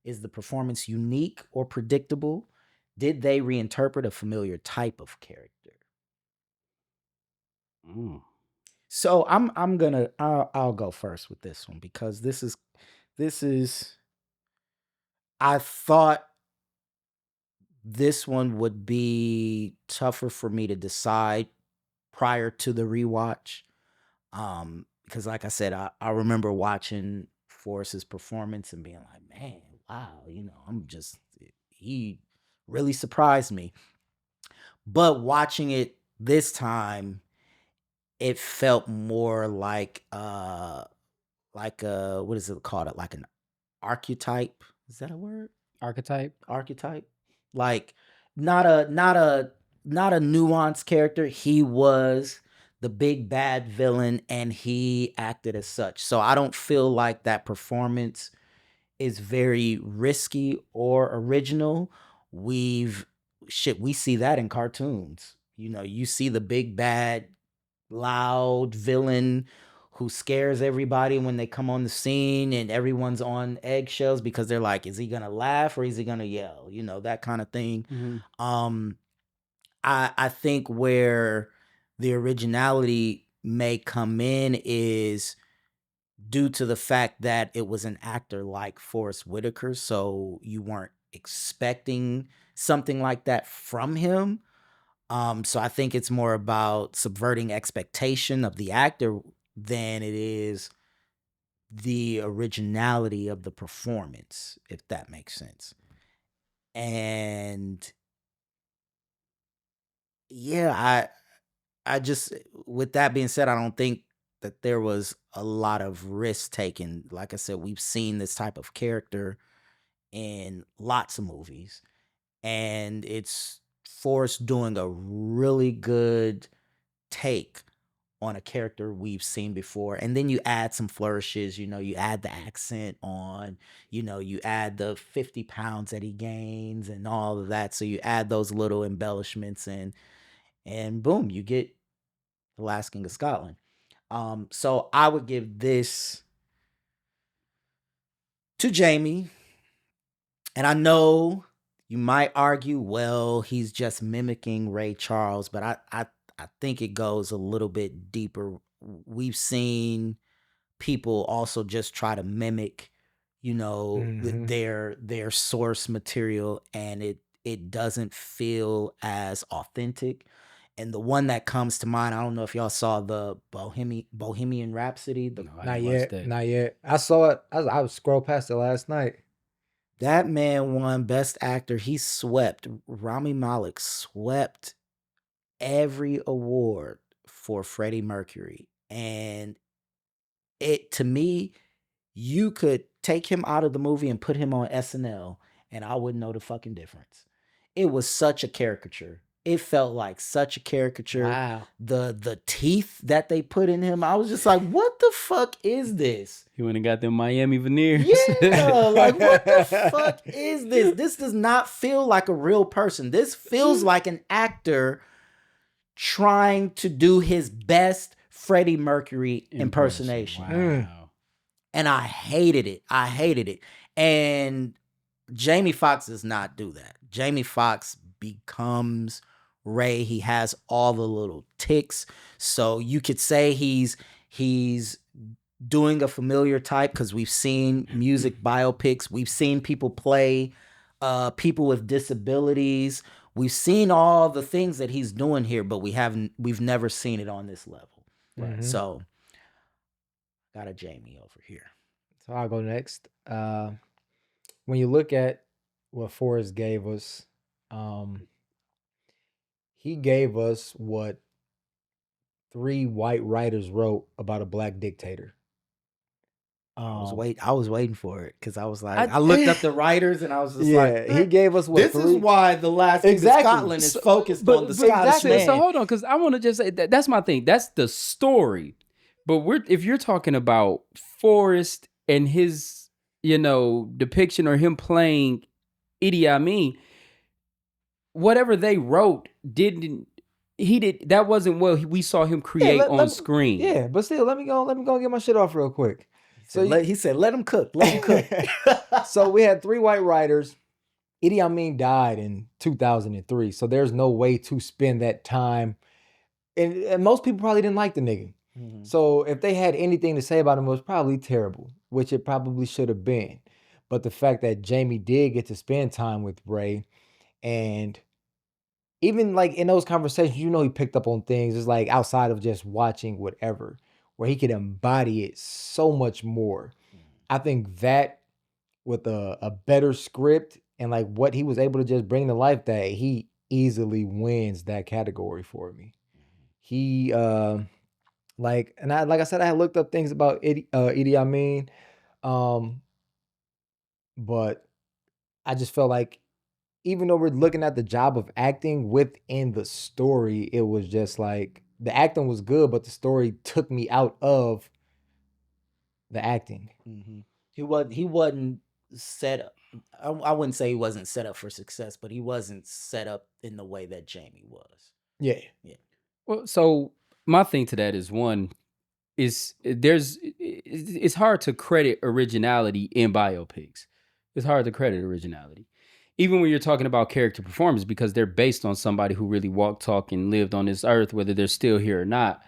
Is the performance unique or predictable? Did they reinterpret a familiar type of character? So I'll go first with this one, because this is I thought this one would be tougher for me to decide prior to the rewatch. Because like I said, I remember watching Forrest's performance and being like, man, wow, he really surprised me. But watching it this time, it felt more like what is it called? Like an archetype. Is that a word? Archetype. Like not a nuanced character. He was the big bad villain and he acted as such. So I don't feel like that performance is very risky or original. We see that in cartoons. You see the big bad loud villain who scares everybody when they come on the scene, and everyone's on eggshells because they're like, is he gonna laugh or is he gonna yell? That kind of thing. Mhm. I think where the originality may come in is due to the fact that it was an actor like Forrest Whitaker, so you weren't expecting something like that from him. So I think it's more about subverting expectation of the actor than it is the originality of the performance, if that makes sense. And yeah, I just, with that being said, I don't think that there was a lot of risk taken. Like I said, we've seen this type of character in lots of movies, and it's Forrest doing a really good take on a character we've seen before. And then you add some flourishes, you add the accent on, you add the 50 pounds that he gains and all of that. So you add those little embellishments and boom, you get The Last King of Scotland. So I would give this to Jamie. And I know you might argue, well, he's just mimicking Ray Charles, but I think it goes a little bit deeper. We've seen people also just try to mimic, Mhm. their source material, and it doesn't feel as authentic. And the one that comes to mind, I don't know if y'all saw the Bohemian Rhapsody. No, I Not didn't watch yet. that. Not yet. I saw it. I was scrolled past it last night. That man won Best Actor. He swept. Rami Malek swept every award for Freddie Mercury. And to me, you could take him out of the movie and put him on SNL, and I wouldn't know the fucking difference. It was such a caricature. It felt like such a caricature. Wow. The teeth that they put in him, I was just like, what the fuck is this? He went and got them Miami veneers. Yeah, like what the fuck is this? This does not feel like a real person. This feels like an actor trying to do his best Freddie Mercury impersonation. Wow. And I hated it. And Jamie Foxx does not do that. Jamie Foxx becomes Ray. He has all the little ticks. So you could say he's doing a familiar type, because we've seen music biopics. We've seen people play people with disabilities. we've seen all the things that he's doing here, but we've never seen it on this level. Mhm. So got a Jamie over here. So I'll go next. When you look at what Forrest gave us, he gave us what 3 white writers wrote about a black dictator. I was waiting for it because I was like, I looked up the writers and I was just like, he gave us what this is why the last King of Scotland is focused on the Scottish man. So hold on, because I want to just say that's my thing. That's the story. But if you're talking about Forrest and his, depiction or him playing Idi Amin, whatever they wrote that wasn't what we saw him create on screen. Yeah, but still, let me go get my shit off real quick. He said, let him cook. Let him cook. So we had 3 white writers. Idi Amin died in 2003. So there's no way to spend that time. And most people probably didn't like the nigga. Mm-hmm. So if they had anything to say about him, it was probably terrible, which it probably should have been. But the fact that Jamie did get to spend time with Ray, and even like in those conversations, he picked up on things. It's like outside of just watching whatever, where he could embody it so much more. I think that with a better script and like what he was able to just bring to life, that he easily wins that category for me. He like I said, I had looked up things about Idi Amin, but I just felt like even though we're looking at the job of acting within the story, it was just like the acting was good, but the story took me out of the acting. Mm-hmm. He wasn't set up. I wouldn't say he wasn't set up for success, but he wasn't set up in the way that Jamie was. Yeah. Well, so my thing to that is it's hard to credit originality in biopics. It's hard to credit originality. Even when you're talking about character performance, because they're based on somebody who really walked, talked, and lived on this earth, whether they're still here or not.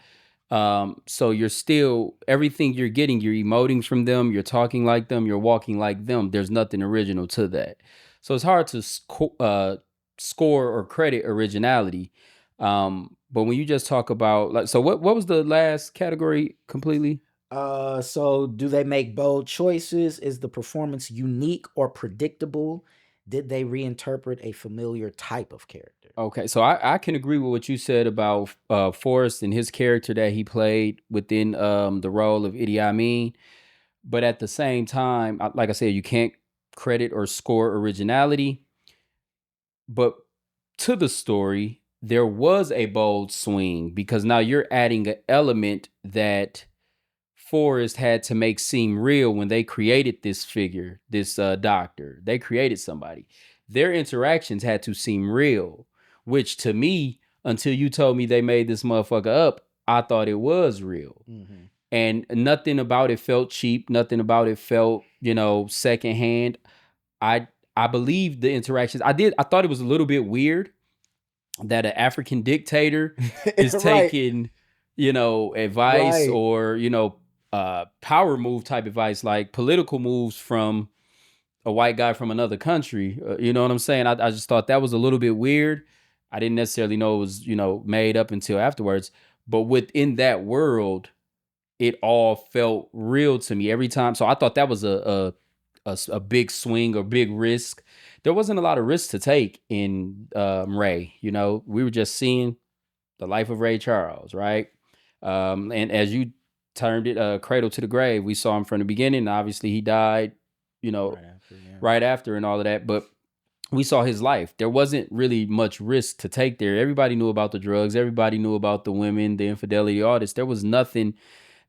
So you're still, everything you're getting, you're emoting from them, you're talking like them, you're walking like them. There's nothing original to that. So it's hard to score or credit originality. But when you just talk about so what was the last category completely? So do they make bold choices? Is the performance unique or predictable? Did they reinterpret a familiar type of character? Okay, so I can agree with what you said about Forrest and his character that he played within the role of Idi Amin. But at the same time, like I said, you can't credit or score originality. But to the story, there was a bold swing because now you're adding an element that Forrest had to make seem real when they created this figure, this doctor. They created somebody. Their interactions had to seem real, which to me, until you told me they made this motherfucker up, I thought it was real. Mm-hmm. And nothing about it felt cheap. Nothing about it felt, secondhand. I believe the interactions. I thought it was a little bit weird that an African dictator is taking, advice or, power move type advice, like political moves from a white guy from another country. You know what I'm saying? I just thought that was a little bit weird. I didn't necessarily know it was, made up until afterwards. But within that world, it all felt real to me every time. So I thought that was a big swing or big risk. There wasn't a lot of risk to take in Ray. We were just seeing the life of Ray Charles, right? And as you turned it cradle to the grave, we saw him from the beginning. Obviously, he died, right after and all of that. But we saw his life. There wasn't really much risk to take there. Everybody knew about the drugs. Everybody knew about the women, the infidelity, all this. There was nothing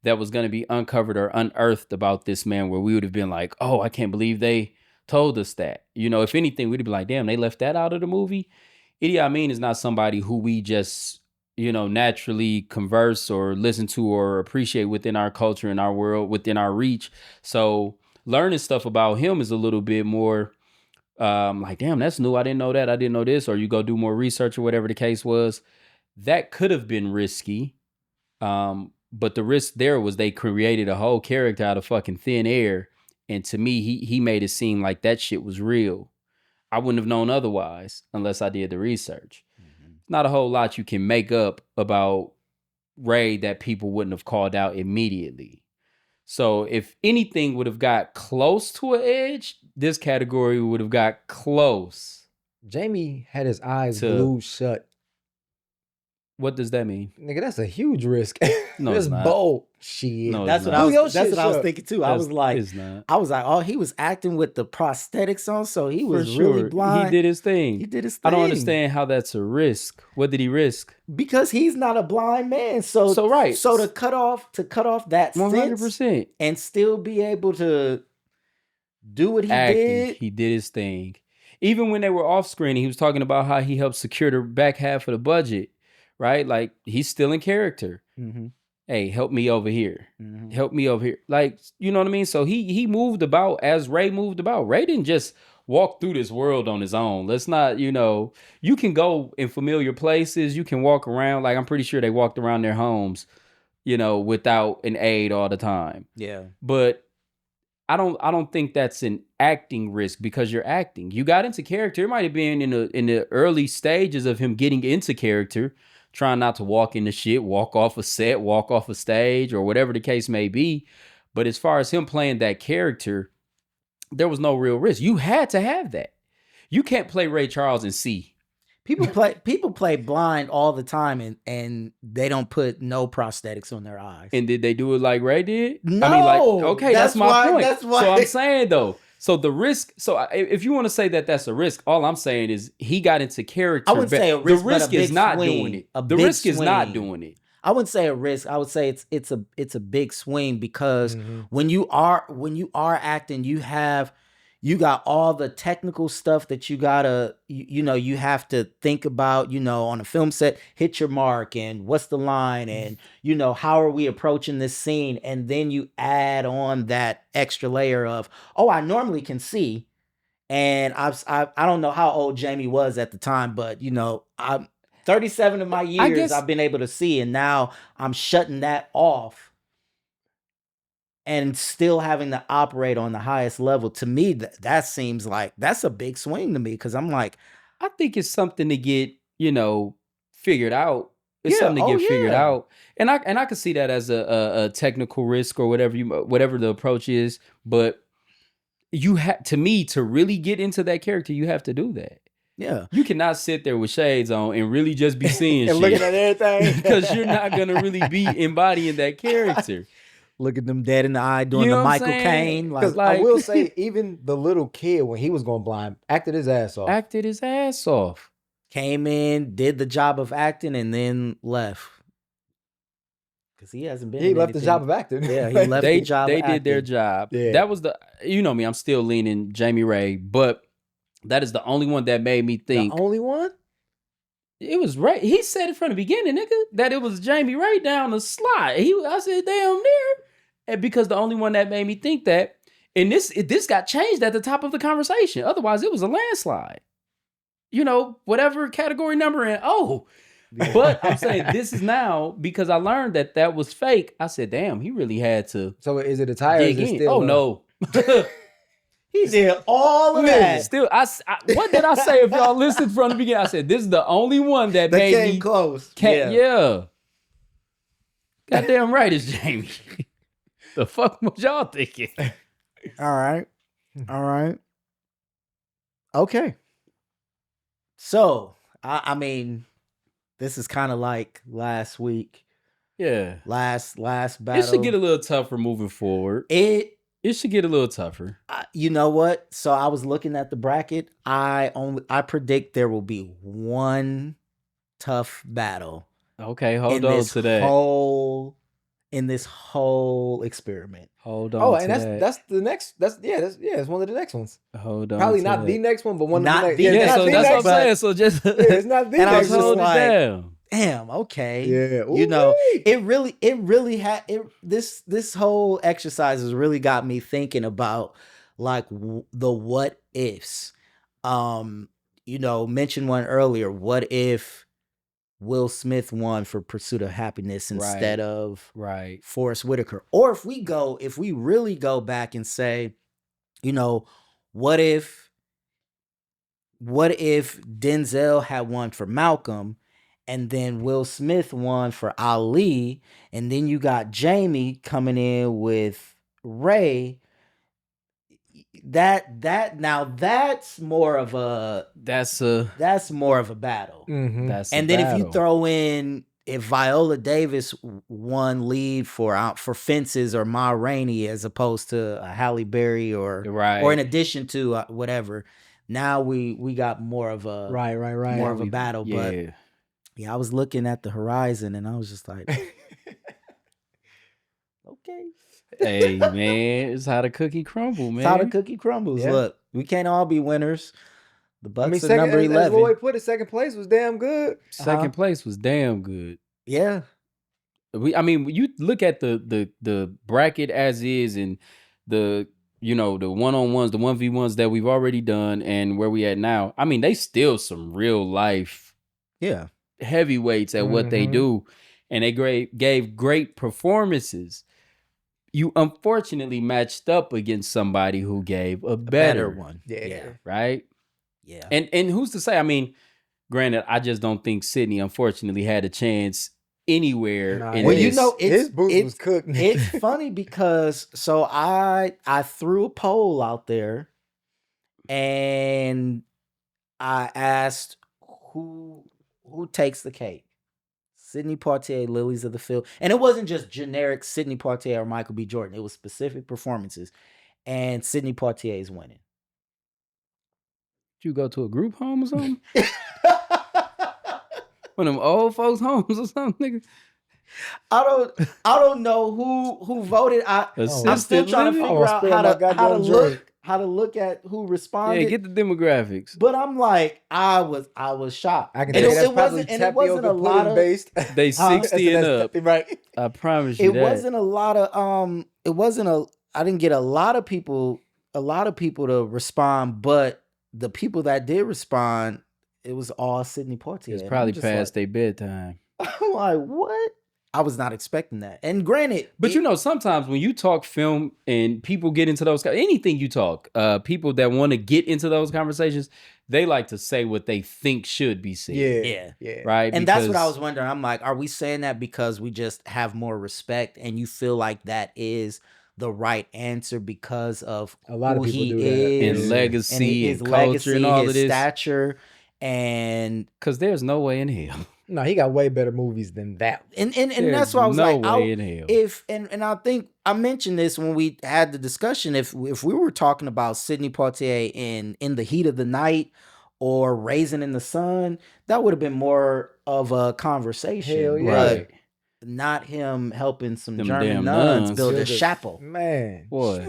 that was going to be uncovered or unearthed about this man where we would have been like, oh, I can't believe they told us that. If anything, we'd be like, damn, they left that out of the movie. Idi Amin is not somebody who we just, naturally converse or listen to or appreciate within our culture, in our world, within our reach. So learning stuff about him is a little bit more like, damn, that's new. I didn't know that. I didn't know this. Or you go do more research or whatever the case was. That could have been risky. But the risk there was they created a whole character out of fucking thin air. And to me, he made it seem like that shit was real. I wouldn't have known otherwise unless I did the research. Not a whole lot you can make up about Ray that people wouldn't have called out immediately. So if anything would have got close to an edge, this category would have got close. Jamie had his eyes To- glued shut. What does that mean? Nigga, that's a huge risk. No, That's it's not. bold. Shit. No, That's it's what not. I Who was. your That's shit what I was shut? thinking too. I was like, It's not. oh, he was acting with the prosthetics on, so he For was sure. really blind. He did his thing. He did his thing. I don't understand how that's a risk. What did he risk? because he's not a blind man. So right. So to cut off that 100%. sense and still be able to do what he Acting. did. He did his thing. Even when they were off screen, he was talking about how he helped secure the back half of the budget, right? Like, he's still in character. Mm-hmm. Hey, help me over here. Mm-hmm. Help me over here. Like, you know what I mean? So he moved about as Ray moved about. Ray didn't just walk through this world on his own. Let's not, you can go in familiar places. You can walk around. Like, I'm pretty sure they walked around their homes, without an aid all the time. Yeah. But I don't think that's an acting risk because you're acting. You got into character. It might have been in the early stages of him getting into character, trying not to walk into shit, walk off a set, walk off a stage, or whatever the case may be. But as far as him playing that character, there was no real risk. You had to have that. You can't play Ray Charles and see. People play blind all the time and they don't put no prosthetics on their eyes. And did they do it like Ray did? No. I mean, like, okay, that's my point. That's why. So I'm saying though, so the risk. So if you want to say that that's a risk, all I'm saying is he got into character. I wouldn't say a risk, the risk but a is big not swing. doing it. A The big risk is not swing. doing it. I wouldn't say a risk. I would say it's a big swing because Mhm. when you are acting, you got all the technical stuff that you gotta you have to think about, on a film set, hit your mark and what's the line and how are we approaching this scene, and then you add on that extra layer of, oh, I normally can see, and I don't know how old Jamie was at the time, but I'm 37 of my years guess- I've been able to see, and now I'm shutting that off and still having to operate on the highest level. To me, that seems like that's a big swing to me, because I'm like, I think it's something to get figured out. It's Yeah, something to oh, get figured yeah. out, and I can see that as a technical risk or whatever the approach is. But you have to really get into that character, you have to do that. yeah. You cannot sit there with shades on and really just be seeing And shit. looking at everything. Because you're not gonna really be embodying that character. Look at them dead in the eye doing You know the what I'm Michael saying? Caine. Because Like, I will say, even the little kid, when he was going blind, acted his ass off. Acted his ass off. came in, did the job of acting, and then left. Because he hasn't been. He in left the anything. job of acting. Yeah, he left They the job. they of did their acting. job. Yeah. That was me, I'm still leaning Jamie Ray, but that is the only one that made me think The only one? it was Ray. He said it from the beginning, nigga, that it was Jamie Ray down the slide. I said, damn near. And because the only one that made me think that, and this got changed at the top of the conversation. Otherwise, it was a landslide. Whatever category number and But I'm saying this is now because I learned that was fake. I said, damn, he really had to So is it a tie or is dig it in. still? No. He did all of that. Still, what did I say if y'all listened from the beginning? I said, this is the only one that That made came me close. yeah. Goddamn right, it's Jamie. The fuck was y'all thinking? All right. All right. Okay. So, I mean, this is kind of like last week. Yeah. Last battle. It should get a little tougher moving forward. It It should get a little tougher. you know what? So I was looking at the bracket. I predict there will be one tough battle Okay, hold on to that. in this whole experiment. Hold on. Oh, to and that. that's the next. It's one of the next ones. Hold on. Probably to not that. the next one, but one Not of the the next. Yeah, next so one, that's what I'm but- saying. So just Yeah, it's not the And I next was just hold one. like- it down. Damn. Okay. Yeah, You know, ooh-wee. it really had it. This whole exercise has really got me thinking about like the what ifs. Mentioned one earlier. What if Will Smith won for Pursuit of Happiness instead of Right. Forrest Whitaker? Or if we really go back and say, what if what if Denzel had won for Malcolm, and then Will Smith won for Ali, and then you got Jamie coming in with Ray? That's more of a That's a battle. Mhm. that's And a then if you battle. throw in, if Viola Davis won lead for Fences or Ma Rainey as opposed to Halle Berry or Right. in addition to whatever, now we got more of a Right. more of a battle. But Yeah. yeah, I was looking at the horizon and I was just like, okay, Hey man, it's how the cookie crumble, it's how the man. cookie crumbles. Yeah. Look, we can't all be winners. The Bucks I mean, are second, number as 11. Lloyd put it, second place was damn good. Second place was damn good. Yeah. I mean, you look at the bracket as is, and the the one-on-ones, the 1v1s that we've already done, and where we at now. I mean, they still some real life Yeah. heavyweights at what they Mhm. do, and they gave great performances. You unfortunately matched up against somebody who gave a better one. Yeah. right? Yeah. And who's to say? I mean, granted, I just don't think Sydney unfortunately had a chance anywhere Nah, in Well, this. you know, his boots was cooked. It's funny because so I threw a poll out there and I asked who takes the cake. Sidney Poitier, Lilies of the Field. And it wasn't just generic Sidney Poitier or Michael B. Jordan. It was specific performances. And Sidney Poitier is winning. Did you go to a group home or something? One of them old folks' homes or something, nigga? I don't know who voted. I'm still trying to figure out how to look at who responded. Yeah, get the demographics. But I'm like, I was shocked. I can And tell you that's probably it wasn't a lot of based. They 60 and up. Right. I promise you it that. wasn't a lot of I didn't get a lot of people to respond, but the people that did respond, it was all Sidney Poitier. It's And probably I'm just past like, their bedtime. I'm like, what? I was not expecting that. And granted, But you know, sometimes when you talk film and people get into those, anything you talk, people that want to get into those conversations, they like to say what they think should be said. Yeah. Right. And that's what I was wondering. I'm like, are we saying that because we just have more respect and you feel like that is the right answer because of A lot who of people he do that. is and legacy his and culture and all his of this? stature, and Because there's no way in hell. No, he got way better movies than that. and There's that's why I was no like, way in hell. if and I think I mentioned this when we had the discussion. If we were talking about Sidney Poitier in The Heat of the Night or Raisin in the Sun, that would have been more of a conversation. Hell yeah. But Right. not him helping some Them German damn nuns nuns. build a Build a- chapel. Man. Boy,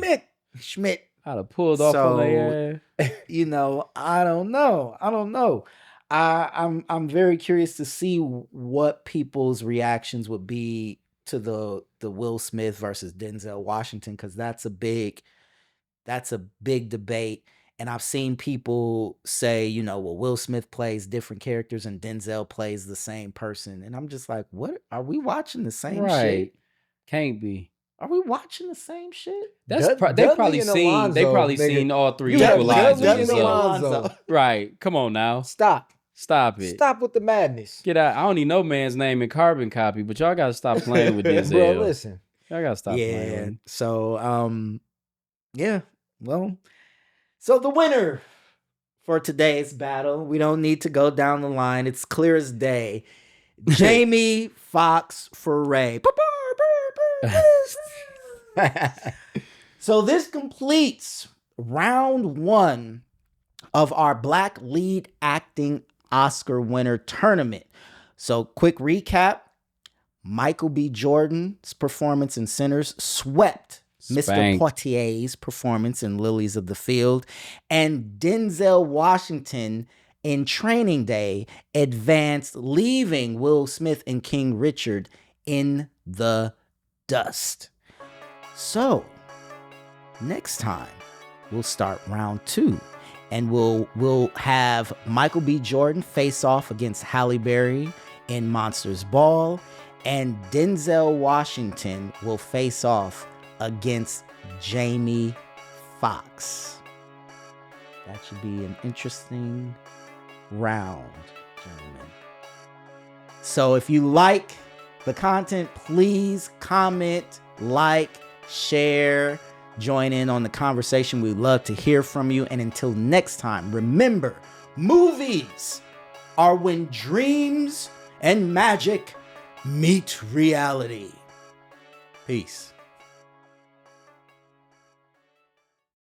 Schmidt. I'd have pulled off on their ass. You know, I don't know. I'm very curious to see what people's reactions would be to the Will Smith versus Denzel Washington, because that's a big debate. And I've seen people say, you know, well, Will Smith plays different characters and Denzel plays the same person. And I'm just like, what? Are we watching the same Right. shit? Can't be. Are we watching the same shit? That's Dudley they probably and seen Alonzo, nigga. seen all three You have equalizers. Dudley and so- Alonzo. Right. Come on now. Stop. Stop it. Stop with the madness. Get out. I don't even know man's name in carbon copy, but y'all gotta stop playing with this. Bro, listen. Y'all gotta stop playing with Yeah. him. So yeah. Well, so the winner for today's battle, we don't need to go down the line. It's clear as day. Jamie Foxx for Ray. So this completes round 1 of our Black Lead Acting Oscar winner tournament. So quick recap. Michael B. Jordan's performance in Sinners swept Mr. Spanked. Poitier's performance in Lilies of the Field, and Denzel Washington in Training Day advanced, leaving Will Smith and King Richard in the dust. So next time we'll start round 2, and we'll have Michael B. Jordan face off against Halle Berry in Monsters Ball, and Denzel Washington will face off against Jamie Foxx. That should be an interesting round, gentlemen. So if you like the content, please comment, like, share, join in on the conversation. We'd love to hear from you. And until next time, remember, movies are when dreams and magic meet reality. Peace.